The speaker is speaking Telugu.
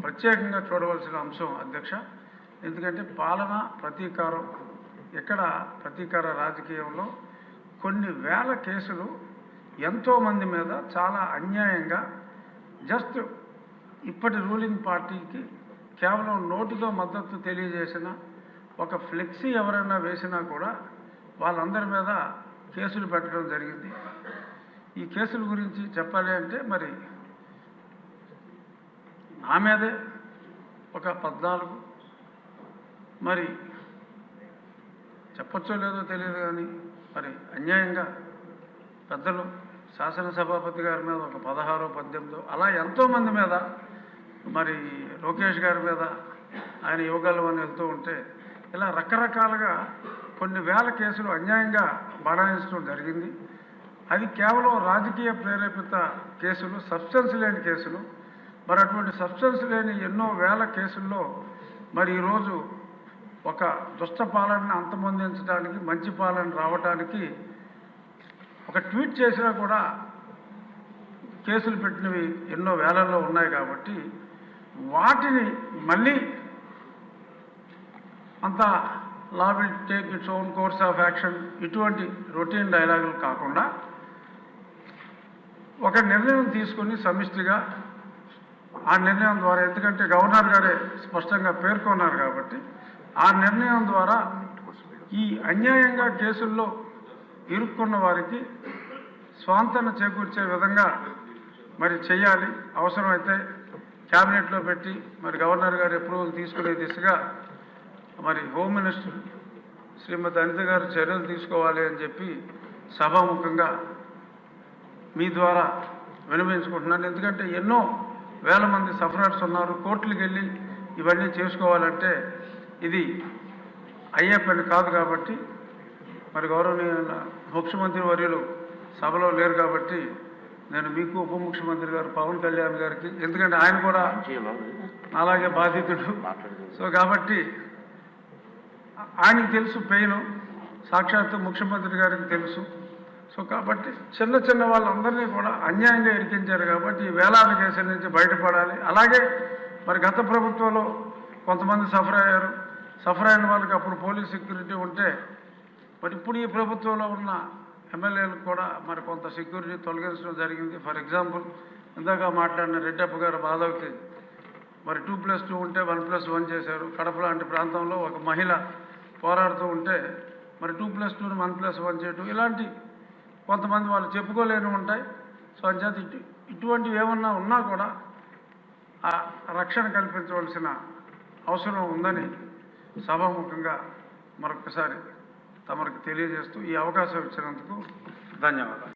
ప్రత్యేకంగా చూడవలసిన అంశం అధ్యక్ష. ఎందుకంటే పాలన ప్రతీకారం, ఇక్కడ ప్రతీకార రాజకీయంలో కొన్ని వేల కేసులు ఎంతోమంది మీద చాలా అన్యాయంగా జస్ట్ ఇప్పటి రూలింగ్ పార్టీకి కేవలం నోటితో మద్దతు తెలియజేసిన ఒక ఫ్లెక్సీ ఎవరైనా వేసినా కూడా వాళ్ళందరి మీద కేసులు పెట్టడం జరిగింది. ఈ కేసుల గురించి చెప్పాలి అంటే మరి నా మీదే ఒక 14 మరి చెప్పచ్చో లేదో తెలియదు కానీ మరి అన్యాయంగా పెద్దలు శాసనసభాపతి గారి మీద ఒక 16, 18 అలా ఎంతోమంది మీద మరి లోకేష్ గారి మీద ఆయన యోగాలు అని వెళ్తూ ఉంటే ఇలా రకరకాలుగా కొన్ని వేల కేసులు అన్యాయంగా బడాయించడం జరిగింది. అది కేవలం రాజకీయ ప్రేరేపిత కేసులు, సబ్స్టెన్స్ లేని కేసులు. మరి అటువంటి సబ్స్టెన్స్ లేని ఎన్నో వేల కేసుల్లో మరి ఈరోజు ఒక దుష్ట పాలనని అంతమొందించడానికి, మంచి పాలన రావడానికి ఒక ట్వీట్ చేసినా కూడా కేసులు పెట్టినవి ఎన్నో వేలల్లో ఉన్నాయి. కాబట్టి వాటిని మళ్ళీ అంత law will take its own course of action ఇటువంటి రొటీన్ డైలాగులు కాకుండా ఒక నిర్ణయం తీసుకుని సమిష్టిగా ఆ నిర్ణయం ద్వారా, ఎందుకంటే గవర్నర్ గారే స్పష్టంగా పేర్కొన్నారు కాబట్టి ఆ నిర్ణయం ద్వారా ఈ అన్యాయంగా కేసుల్లో ఇరుక్కున్న వారికి స్వాంతన చేకూర్చే విధంగా మరి చేయాలి. అవసరమైతే క్యాబినెట్లో పెట్టి మరి గవర్నర్ గారు అప్రూవల్ తీసుకునే దిశగా మరి హోమ్ మినిస్టర్ శ్రీమతి అనిత గారు చర్యలు తీసుకోవాలి అని చెప్పి సభాముఖంగా మీ ద్వారా విన్నవించుకుంటున్నాను. ఎందుకంటే ఎన్నో వేల మంది సఫరర్స్ ఉన్నారు. కోర్టులకు వెళ్ళి ఇవన్నీ చేసుకోవాలంటే ఇది అయ్యే పని కాదు. కాబట్టి మరి గౌరవనీయ ముఖ్యమంత్రి వర్యులు సభలో లేరు కాబట్టి నేను మీకు, ఉప ముఖ్యమంత్రి గారు పవన్ కళ్యాణ్ గారికి, ఎందుకంటే ఆయన కూడా అలాగే బాధితుడు. సో కాబట్టి ఆయనకి తెలుసు పెయిన్, సాక్షాత్తు ముఖ్యమంత్రి గారికి తెలుసు. సో కాబట్టి చిన్న చిన్న వాళ్ళందరినీ కూడా అన్యాయంగా ఇరికించారు. కాబట్టి ఈ వేలాది కేసుల నుంచి బయటపడాలి. అలాగే మరి గత ప్రభుత్వంలో కొంతమంది సఫర్ అయిన వాళ్ళకి అప్పుడు పోలీస్ సెక్యూరిటీ ఉంటే మరి ఇప్పుడు ఈ ప్రభుత్వంలో ఉన్న ఎమ్మెల్యేలకు కూడా మరి కొంత సెక్యూరిటీ తొలగించడం జరిగింది. ఫర్ ఎగ్జాంపుల్ ఇందాక మాట్లాడిన రెడ్డప్ప గారు బాధకి మరి 2+2 ఉంటే 1+1 చేశారు. కడప లాంటి ప్రాంతంలో ఒక మహిళ పోరాడుతూ ఉంటే మరి 2+2ని 1+1 చేయటం, ఇలాంటి కొంతమంది వాళ్ళు చెప్పుకోలేని ఉంటాయి. సో అంచేత ఇటువంటివి ఏమన్నా ఉన్నా కూడా ఆ రక్షణ కల్పించవలసిన అవసరం ఉందని సభాముఖంగా మరొకసారి తమరికి తెలియజేస్తూ ఈ అవకాశం ఇచ్చినందుకు ధన్యవాదాలు.